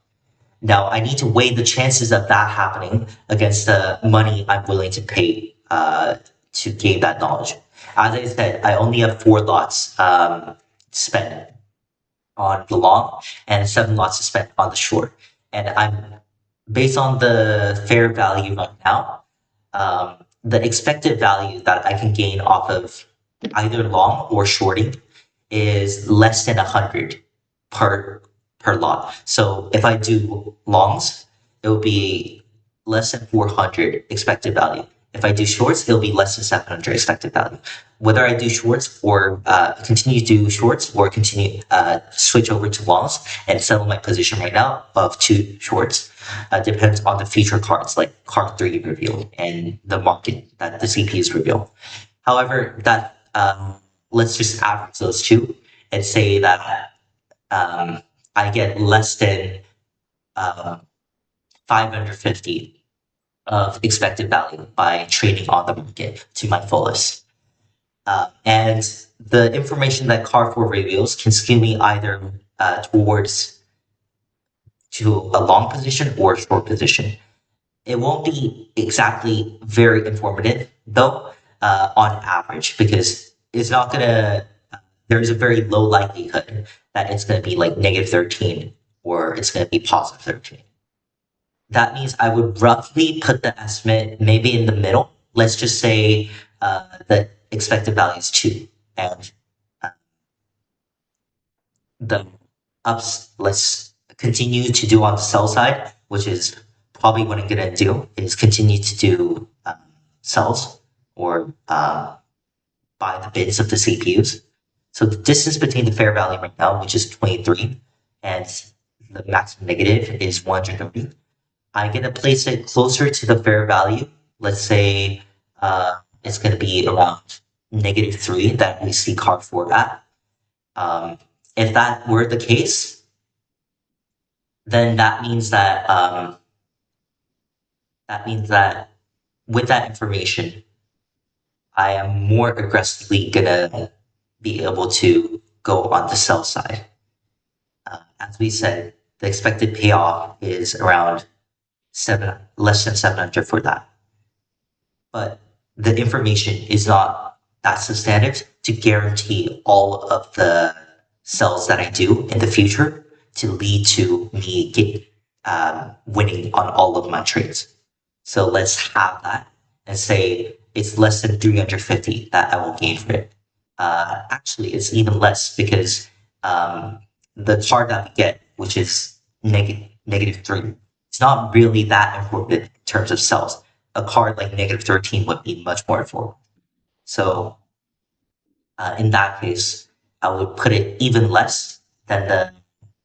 Now I need to weigh the chances of that happening against the money I'm willing to pay to gain that knowledge. As I said, I only have 4 lots spent on the long and 7 lots to spend on the short. And I'm based on the fair value right now, the expected value that I can gain off of either long or shorting is less than 100 per per lot. So if I do longs, it will be less than 400 expected value. If I do shorts, it'll be less than 700 expected value. Whether I do shorts or continue to do shorts or continue switch over to longs and settle my position right now of 2 shorts depends on the future cards like card 3 reveal and the market that the CPs reveal. However, that let's just average those two and say that I get less than 550 of expected value by trading on the market to my fullest. And the information that Carrefour reveals can skew me either towards to a long position or a short position. It won't be exactly very informative though, on average, because it's not gonna. There's a very low likelihood that it's gonna be like -13 or it's gonna be +13. That means I would roughly put the estimate maybe in the middle. Let's just say the expected value is 2, and uh, the ups. Let's continue to do on the sell side, which is probably what I'm gonna do is continue to do sells or buy the bids of the CPUs. So the distance between the fair value right now, which is 23, and the maximum negative is 130. I'm going to place it closer to the fair value. Let's say it's going to be around -3 that we see Carrefour at. If that were the case, then that means that with that information, I am more aggressively gonna be able to go on the sell side. As we said, the expected payoff is around less than 700 for that. But the information is not that substantive to guarantee all of the sells that I do in the future to lead to me winning on all of my trades. So let's have that and say it's less than 350 that I will gain for it. Actually, it's even less because the card that we get, which is -3, it's not really that important in terms of sells. A card like -13 would be much more important. So in that case, I would put it even less than the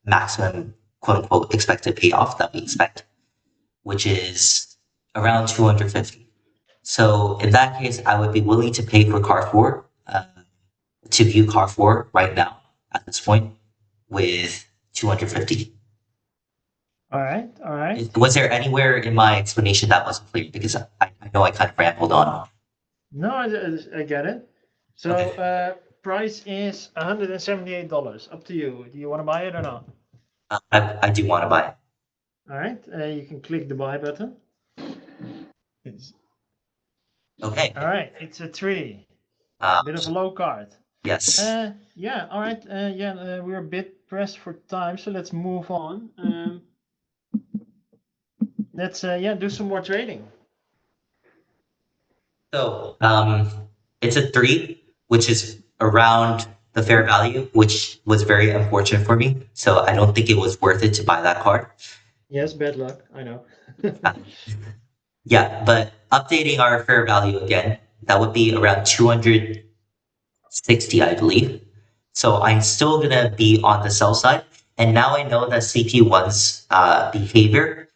maximum quote unquote expected payoff that we expect, which is around 250. So in that case, I would be willing to pay for Carrefour, to view Carrefour right now at this point with 250. All right, all right. Was there anywhere in my explanation that wasn't clear? Because I know I kind of rambled on. No, I get it. So Okay. price is $178. Up to you. Do you want to buy it or not? I do want to buy it. All right, you can click the buy button. Okay. All right, it's a 3. Bit of a low card. Yes. Yeah, all right. We're a bit pressed for time, so let's move on. Let's do some more trading. So it's a 3, which is around the fair value, which was very unfortunate for me. So I don't think it was worth it to buy that card. Yes, bad luck. I know. Uh, yeah, but updating our fair value again, that would be around 260, I believe. So I'm still gonna be on the sell side. And now I know that CP1's behavior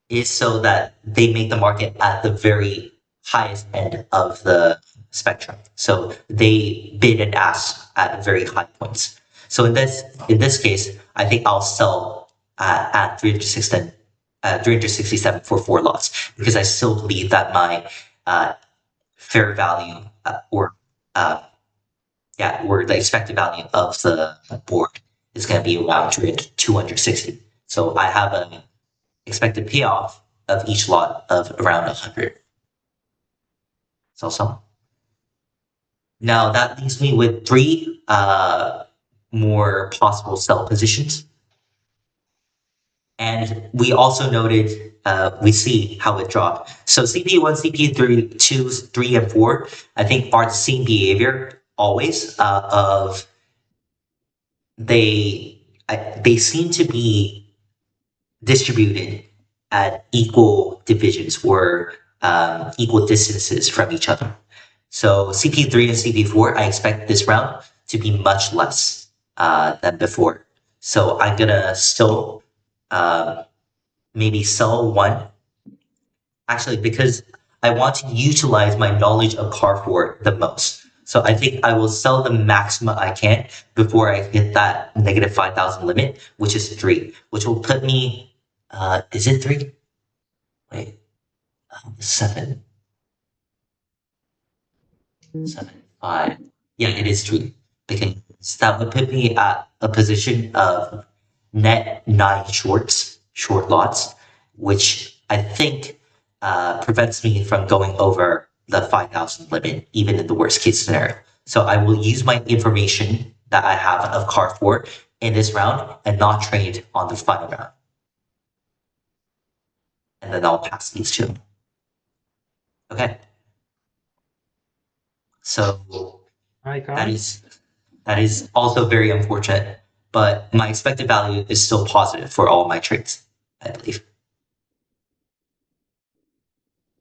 is so that they make the market at the very highest end of the spectrum. So they bid and ask at very high points. So in this case, I think I'll sell at 367 for 4 lots because I still believe that my uh, fair value uh, or the expected value of the board is going to be around 260. So I have an expected payoff of each lot of around 100. So now that leaves me with 3 more possible sell positions. And we also noted, we see how it dropped. So CPU1, CPU3, 2, 3, and 4, I think are the same behavior always of they seem to be distributed at equal divisions or equal distances from each other. So CP3 and CP4, I expect this round to be much less than before. So I'm gonna still maybe sell one. Actually, because I want to utilize my knowledge of Carrefour the most. So I think I will sell the maximum I can before I hit that negative 5,000 limit, which is 3, which will put me, is it 3? Wait, 7, 7, 5. Yeah, it is 3. Because that would put me at a position of net 9 short lots, which I think prevents me from going over the 5,000 limit, even in the worst case scenario. So I will use my information that I have of Carrefour in this round and not trade on the final round. And then I'll pass these two. Okay. So Hi, that Carl. is also very unfortunate, but my expected value is still positive for all my trades, I believe.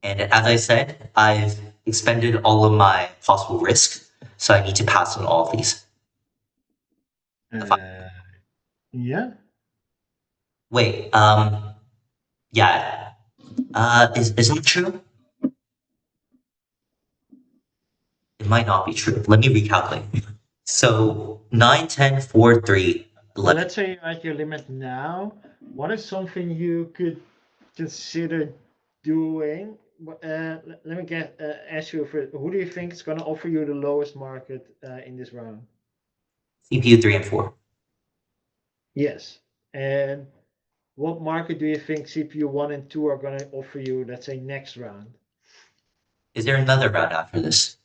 And as I said, I've expended all of my possible risk, so I need to pass on all of these. Yeah. Wait, yeah, is that true? It might not be true. Let me recalculate. So 9, 10, 4, 3, Well, 11. let's say you're at your limit now. What is something you could consider doing? Let me ask you for who do you think is going to offer you the lowest market in this round? CPU 3 and 4. Yes. And what market do you think CPU 1 and 2 are going to offer you, let's say, next round? Is there another round after this?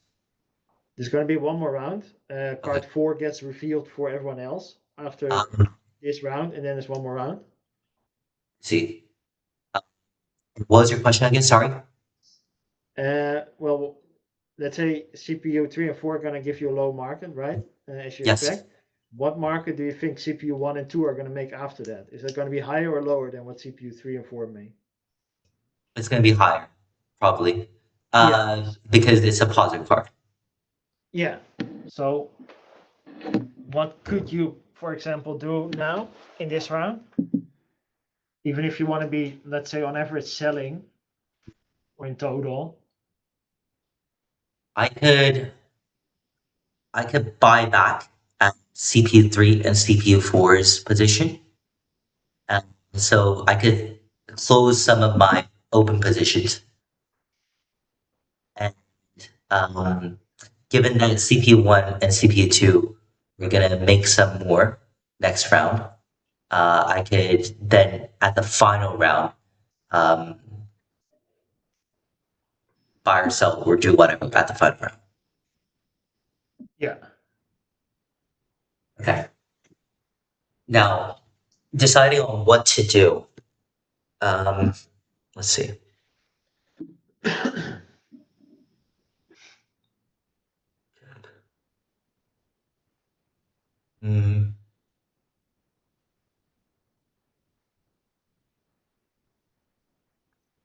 There's going to be one more round. Okay. Card 4 gets revealed for everyone else after Um, this round, and then there's one more round. see. What was your question again? Sorry. Well, let's say CPU 3 and 4 are going to give you a low market, right? As you Yes. expect. What market do you think CPU 1 and 2 are going to make after that? Is it going to be higher or lower than what CPU 3 and 4 made? It's going to be higher, probably, Yeah. because it's a positive card. Yeah. So, what could you, for example, do now in this round? Even if you want to be, let's say, on average selling or in total. I could buy back at CPU 3 and CPU 4's position. And so I could close some of my open positions. And um, given that CPU 1 and CPU 2, we're going to make some more next round, I could then, at the final round, um, buy or sell or do whatever at the final round. Yeah. Okay. Now, deciding on what to do. Um, let's see. Mm,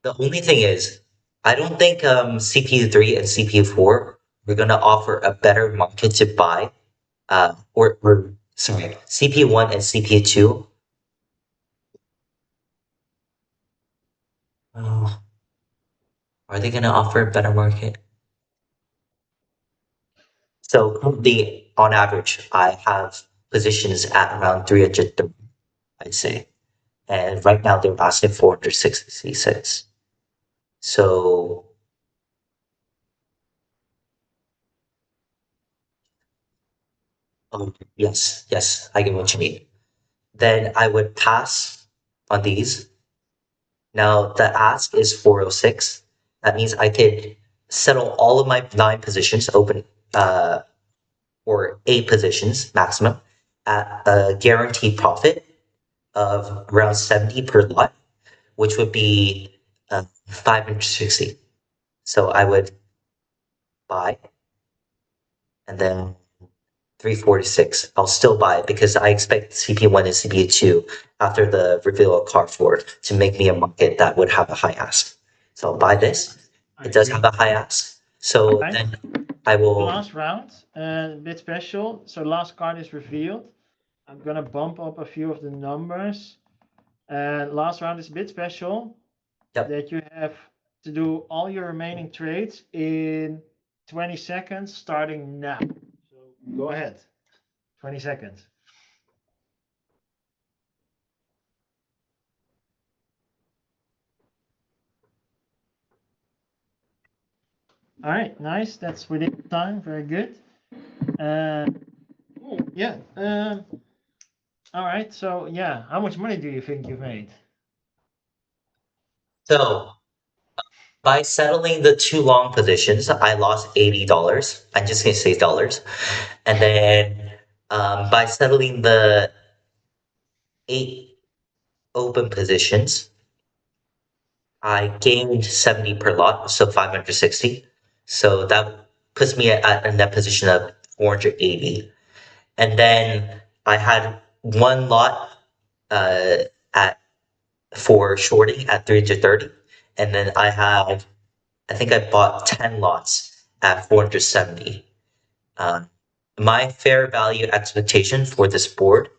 the only thing is, I don't think CPU 3 and CPU 4 are gonna offer a better market to buy. Or sorry, CPU 1 and CPU 2. Oh, are they gonna offer a better market? So currently, on average, I have positions at around 300, I'd say. And right now they're asking 466. So, yes, yes, I get what you mean. Then I would pass on these. Now the ask is 406. That means I could settle all of my 9 positions open, uh, or 8 positions maximum at a guaranteed profit of around 70 per lot, which would be 560. So I would buy, and then 346. I'll still buy it because I expect CPU 1 and CPU 2 after the reveal of car 4 to make me a market that would have a high ask. So I'll buy this. I It does agree. have a high ask. So Right. then I The will. last round, a bit special. So last card is revealed. I'm gonna bump up a few of the numbers. Last round is a bit special Yep. that you have to do all your remaining trades in 20 seconds starting now. So go ahead. 20 seconds. All right, nice. That's within time. Very good. Yeah. All right. So yeah, how much money do you think you've made? So by settling the 2 long positions, I lost $80. I'm just gonna say dollars. And then by settling the 8 open positions, I gained 70 per lot, so 560. So that puts me at a net position of 480. And then I had 1 lot uh, at for shorting at 330. And then I think I bought 10 lots at 470. Um, my fair value expectation for this board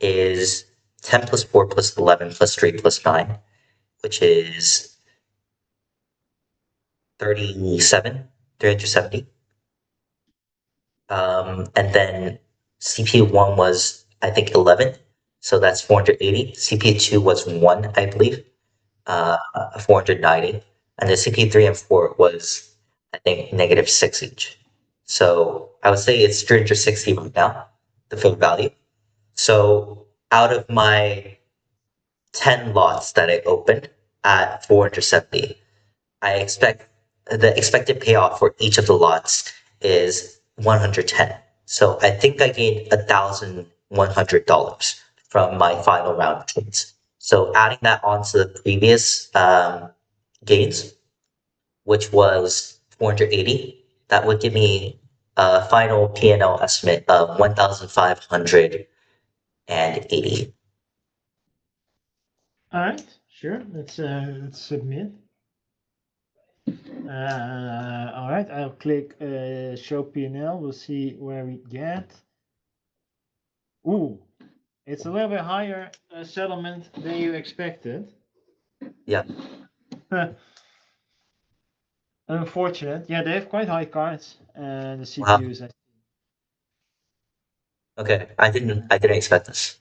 is 10 plus 4 plus 11 plus 3 plus 9, which is 37, 370. And then CPU 1 was, I think, 11. So that's 480. CPU 2 was 1, I believe, 490. And the CPU 3 and 4 was, I think, -6 each. So I would say it's 360 right now, the fair value. So out of my 10 lots that I opened at 470, I expect the expected payoff for each of the lots is 110. So I think I gained $1,100 from my final round of trades. So adding that onto the previous gains, which was 480, that would give me a final P&L estimate of 1,580. All right, sure. Let's submit. All right, I'll click show P&L. We'll see where we get. Ooh, it's a little bit higher settlement than you expected. Yeah. Unfortunate. Yeah, they have quite high cards. The Wow. CPUs. Okay. I didn't expect this.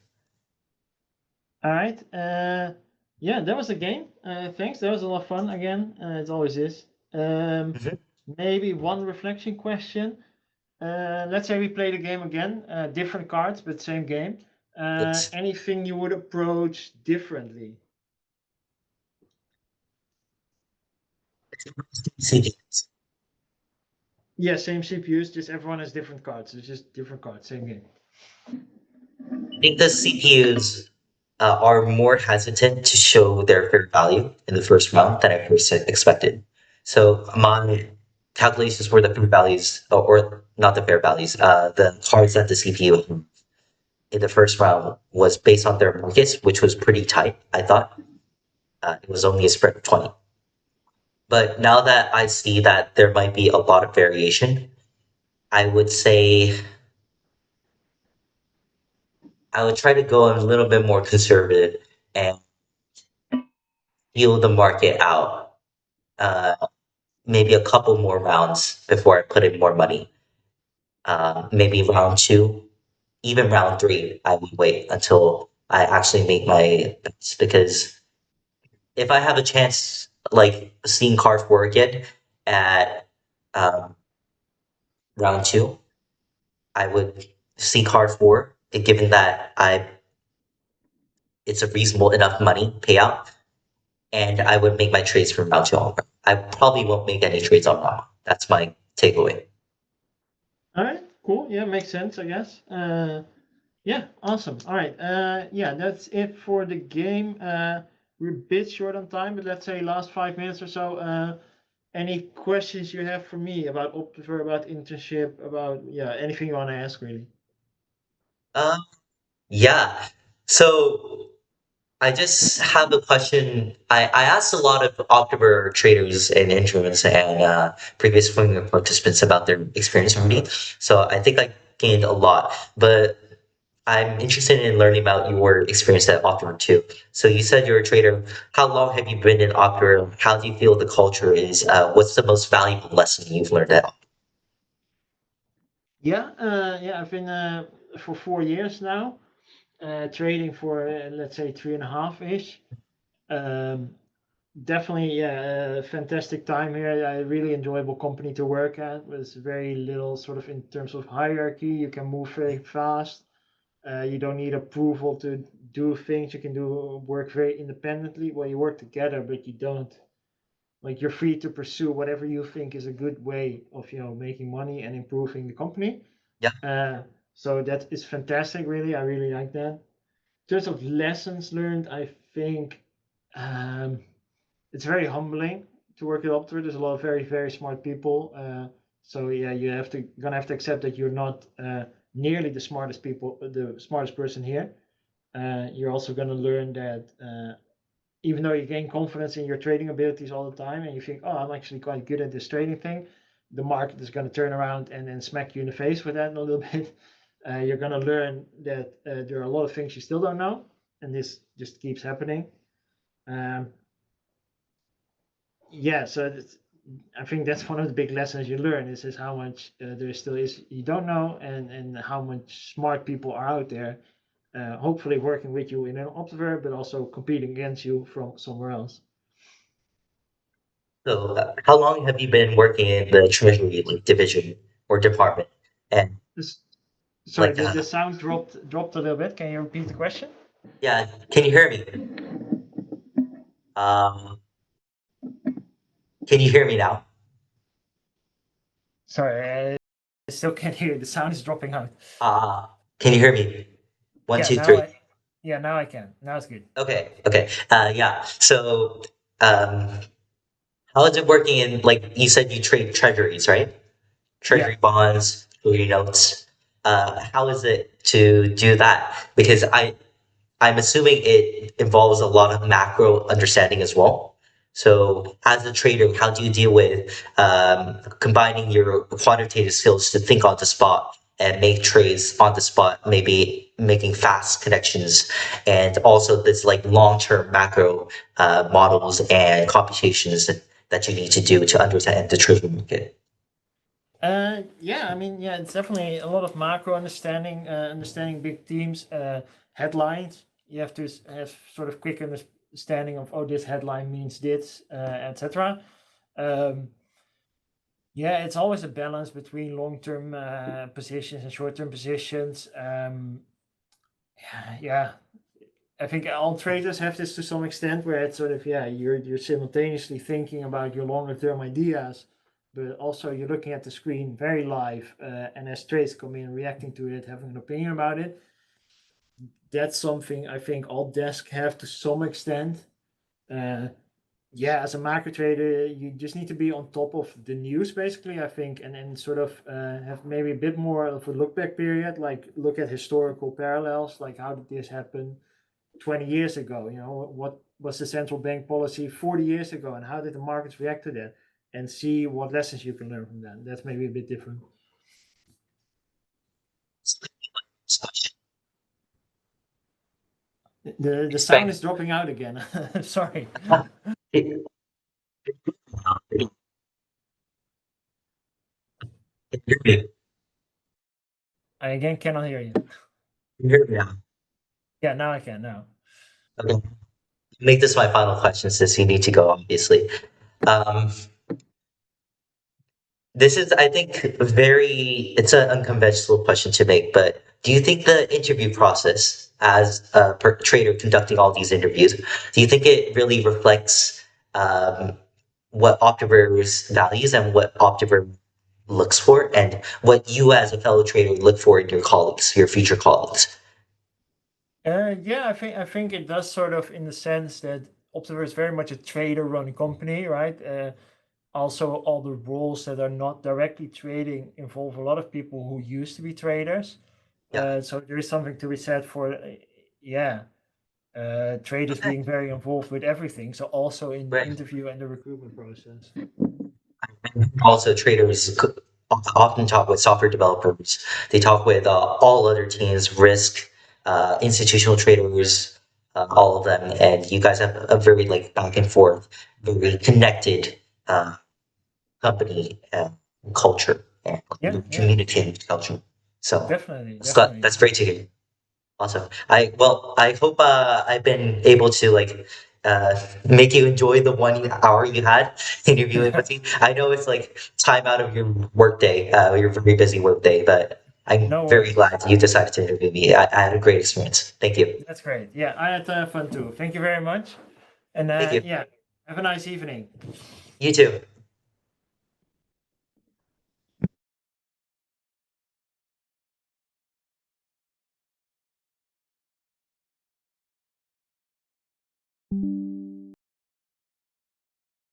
All right. Yeah, that was the game. Thanks. That was a lot of fun again. It always is. Mhm. Maybe one reflection question. Let's say we play the game again, different cards, but same game. Yes. Anything you would approach differently? CD. Yeah, same CPUs, just everyone has different cards. It's just different cards, same game. I think the CPUs are more hesitant to show their fair value in the first round than I first expected. So my calculations were the fair values, or not the fair values, the cards that the CPU in the first round was based on their markets, which was pretty tight. I thought it was only a spread of 20. But now that I see that there might be a lot of variation, I would say I would try to go a little bit more conservative and feel the market out. Uh, Maybe a couple more rounds before I put in more money. Maybe round two, even round three, I would wait until I actually make my bets because if I have a chance, like seeing Carf work again at um, round two, I would see Carf 4, given that it's a reasonable enough money payout, and I would make my trades from round two onward. I probably won't make any trades on round one. That's my takeaway. All right, cool. Yeah, makes sense, I guess. Yeah, awesome. All right. Yeah, that's it for the game. We're a bit short on time, but let's say last 5 minutes or so. Any questions you have for me about Optiver, about internship, about anything you want to ask really? Um, yeah. So I just have a question. I asked a lot of October traders and interns and previous forum participants about their experience with me. So I think I gained a lot, but I'm interested in learning about your experience at October too. So you said you're a trader. How long have you been in October? How do you feel the culture is? What's the most valuable lesson you've learned at? Yeah, I've been for 4 years now, trading for let's say 3.5 ish. Um, Definitely, yeah, a fantastic time here. A really enjoyable company to work at. With very little sort of in terms of hierarchy. You can move very fast. You don't need approval to do things. You can do work very independently. Well, you work together, but you don't like you're free to pursue whatever you think is a good way of making money and improving the company. Yeah. Uh, so that is fantastic. Really, I really like that. In terms of lessons learned, I think. Um, it's very humbling to work at Opter. There's a lot of very very smart people. So yeah, you have to gonna have to accept that you're not nearly the smartest person here. You're also gonna learn that even though you gain confidence in your trading abilities all the time, and you think, oh, I'm actually quite good at this trading thing, the market is gonna turn around and then smack you in the face with that in a little bit. You're gonna learn that there are a lot of things you still don't know, and this just keeps happening. Um, yeah, so I think that's one of the big lessons you learn is how much there still is you don't know, and how much smart people are out there, hopefully working with you in an observer, but also competing against you from somewhere else. So how long have you been working in the treasury like, division or department? And This, sorry, like, the sound dropped a little bit. Can you repeat the question? yeah, can you hear me? Um, can you hear me now? Sorry, I still can't hear. The sound is dropping out. Uh, can you hear me? One, Yeah, two, three. now I can. Now it's good. Okay, okay. Yeah. So, um, how is it working in like you said you trade treasuries, right? Yeah. Treasury bonds, treasury notes. How is it to do that? Because I'm assuming it involves a lot of macro understanding as well. So, as a trader, how do you deal with combining your quantitative skills to think on the spot and make trades on the spot, maybe making fast connections, and also this like long-term macro models and computations that you need to do to understand the trading market? Yeah, I mean, yeah, it's definitely a lot of macro understanding, understanding big themes, headlines. You have to have sort of quick understanding of, oh, this headline means this, etc. Um, yeah, it's always a balance between long-term positions and short-term positions. Yeah, I think all traders have this to some extent, where it's sort of you're simultaneously thinking about your longer-term ideas, but also you're looking at the screen very live, and as trades come in, reacting to it, having an opinion about it. That's something I think all desks have to some extent. Uh, yeah, as a market trader, you just need to be on top of the news, basically, I think, and sort of have maybe a bit more of a look back period, like look at historical parallels, like how did this happen 20 years ago? You know, what was the central bank policy 40 years ago, and how did the markets react to that? And see what lessons you can learn from that. That's maybe a bit different. The sound Expect. is dropping out again. Sorry. Can you hear me? Can I again cannot hear you. you hear me now? Yeah, now I can. Now. Okay. Make this my final question since you need to go, obviously. Um, this is, I think, it's an unconventional question to make, but do you think the interview process as a trader conducting all these interviews, do you think it really reflects um, what Optiver's values and what Optiver looks for and what you as a fellow trader look for in your colleagues, your future colleagues? Yeah, I think it does sort of in the sense that Optiver is very much a trader-run company, right? Also, all the roles that are not directly trading involve a lot of people who used to be traders. Yeah. So there is something to be said for, yeah, traders Okay. being very involved with everything. So also in the Right. interview and the recruitment process. Also, traders often talk with software developers. They talk with all other teams, risk, institutional traders, all of them. And you guys have a very like back and forth, very connected company culture and Yeah, yeah, communicative culture. So definitely, definitely. that's great to hear. Awesome. I hope I've been able to like make you enjoy the 1 hour you had interviewing with me. I know it's like time out of your workday, your very busy workday, but I'm No very worries. glad you decided to interview me. I had a great experience. Thank you. That's great. Yeah, I had fun too. Thank you very much. And Thank you. yeah, have a nice evening. You too.